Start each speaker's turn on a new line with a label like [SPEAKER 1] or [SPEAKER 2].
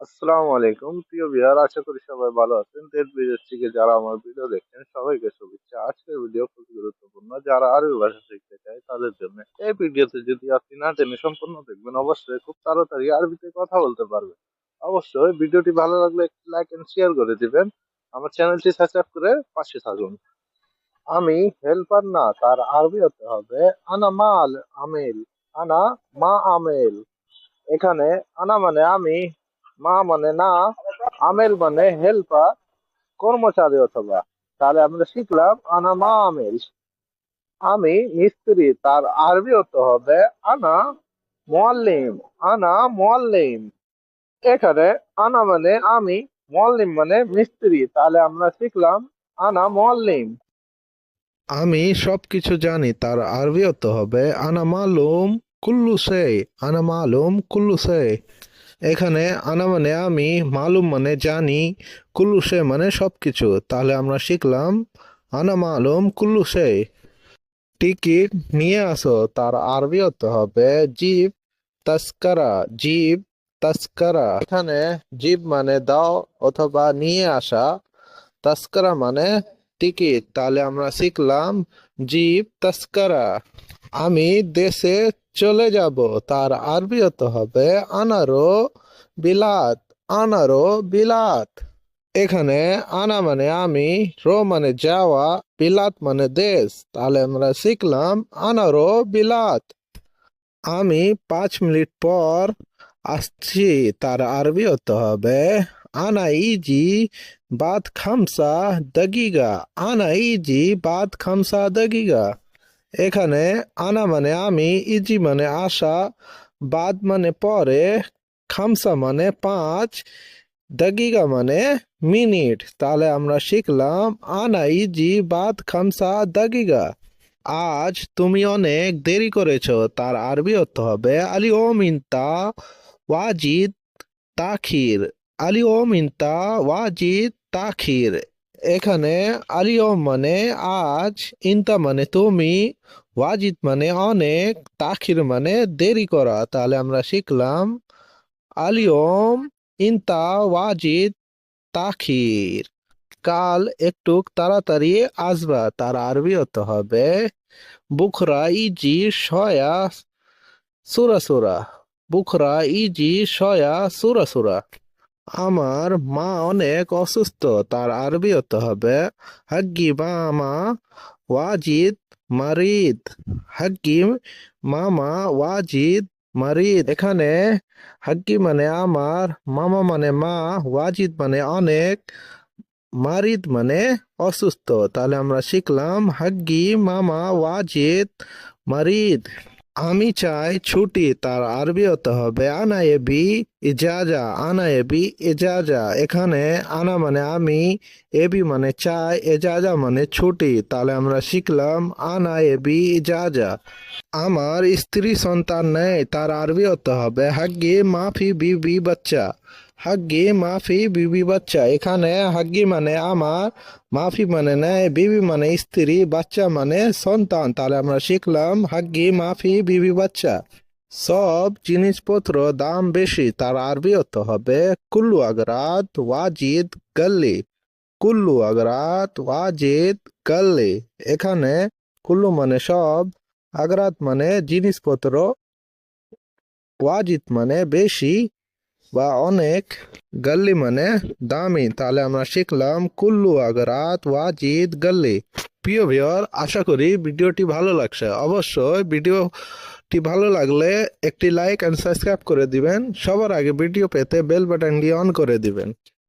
[SPEAKER 1] আসসালামু আলাইকুম প্রিয় ভিউয়ার, আশা করি সবাই ভালো আছেন। দেশ বিদেশ থেকে যারা আমার ভিডিও দেখছেন সবাইকে শুভেচ্ছা। আজকের ভিডিও খুব গুরুত্বপূর্ণ, যারা আরবি ভাষা শিখতে চায় তাদের জন্য। এই ভিডিওতে যদি আপনি না জেনে সম্পূর্ণ দেখবেন, অবশ্যই খুব তাড়াতাড়ি আরবিতে কথা বলতে পারবেন। অবশ্যই ভিডিওটি ভালো লাগলে একটি লাইক এন্ড শেয়ার করে দিবেন। আমার চ্যানেলটি সাবস্ক্রাইব করে পাশে থাকুন। আমি হেল্পার না, তার আরবি হতে হবে আনা মাল আমেল। আনা মা আমেল। এখানে আনা মানে আমি, মা মানে না, আমেল মানে হেল্পার, কর্মচারী অথবা। তাহলে আমরা শিখলাম আনা মা আমেল। আমি মিস্ত্রি, তার আরবি হতে হবে আনা মুআল্লিম। আনা মুআল্লিম। এখানে আনা মানে আমি, মুআল্লিম মানে মিস্ত্রি, তাহলে আমরা শিখলাম আনা মুআল্লিম।
[SPEAKER 2] আমি সবকিছু জানি, তার আরবি হতে হবে আনা মালুম কুল্লু সে। আনা মালুম কুল্লু সে। এখানে আনা মানে আমি, মালুম মানে জানি, কুল্লু সে মানে সবকিছু, তাহলে আমরা শিখলাম আনা মালুম কুল্লু সে। টিকিট নিয়ে আসো, তার আরবি হতে হবে জিব তাস্কারা। জিব তাস্কারা। এখানে জিব মানে দাও অথবা নিয়ে আসা, তাস্কারা মানে টিকিট, তাহলে আমরা শিখলাম জিব তাস্কারা। আমি দেশে চলে যাব, তার আরবি হতে হবে আনারো বিলাত। আনারো বিলাত। এখানে আনা মানে আমি, রো মানে যাওয়া, বিলাত মানে দেশ, তাহলে আমরা শিখলাম আনারো বিলাত। আমি 5 মিনিট পর আসছি, তার আরবি হতে হবে আনা ইজি বাদ খামসা দগিগা। আনা ইজি বাদ খামসা দগিগা। এখানে আনা মানে আমি, ইজি মানে আসা, বাদ মানে পরে, খামসা মানে 5, দগিগা মানে মিনিট, তাহলে আমরা শিখলাম আনা ইজি বাদ খামসা দগিগা। আজ তুমি অনেক দেরি করেছো, তার আরবি হতে হবে আলি ও মিন্তা ওয়াজিদ তাখির। আলি ও মিন্তা ওয়াজিদ তাখির। এখানে আলিয়ম মানে আজ, ইন্তা মানে তুমি, ওয়াজিদ মানে অনেক, তাখির মানে দেরি করা, তাহলে আমরা শিখলাম আলিয়ম ইন্তা ওয়াজিদ তাখির। কাল একটু তাড়াতাড়ি আসবা, তার আরবি হতে হবে বুখরা ইজি শয়া সুরা সুরা। বুখরা ইজি শয়া সুরা সুরা। আমার মা অনেক অসুস্থ, তার আরবি হতে হবে হাগ্গি মামা ওয়াজিদ মারিদ। হাগ্গি মামা ওয়াজিদ মারিদ। এখানে হাগ্গি মানে আমার, মামা মানে মা, ওয়াজিদ মানে অনেক, মারিদ মানে অসুস্থ, তাহলে আমরা শিখলাম হাগ্গি মামা ওয়াজিদ মারিদ। আমি চাই ছুটি, তার আরবি হতে হবে আনা এবি ইজাজা। আনা এবি ইজাজা। এখানে আনা মানে আমি, এবি মানে চাই, এজাজা মানে ছুটি, তাহলে আমরা শিখলাম আনা এবি ইজাজা। আমার স্ত্রী সন্তান নেই, তার আরবি হতে হবে হাগ্গি মাফি বিবি বাচ্চা। হাগ্গি মাফি বিবি বাচ্চা। এখানে হাগ্গি মানে আমার, মাফি মানে নেই, বিবি মানে স্ত্রী, বাচ্চা মানে সন্তান, তাহলে আমরা শিখলাম হাগ্গি মাফি বিবি বাচ্চা। সব জিনিসপত্র দাম বেশি, তার আরবি হতে হবে কুল্লু আগরাত ওয়াজিদ গল্লি। কুল্লু আগরাত ওয়াজিদ গল্লি। এখানে কুল্লু মানে সব, আগরাত মানে জিনিসপত্র, ওয়াজিদ মানে বেশি বা অনেক, গল্লি মানে দামি, তাহলে আমরা শিখলাম কুল্লু আগরাত ওয়াজিদ গল্লি। প্রিয় ভিউয়ার, আশা করি ভিডিওটি ভালো লাগছে। অবশ্যই ভিডিওটি ভালো লাগলে একটি লাইক এন্ড সাবস্ক্রাইব করে দিবেন। সবার আগে ভিডিও পেতে বেল বাটনটি অন করে দিবেন।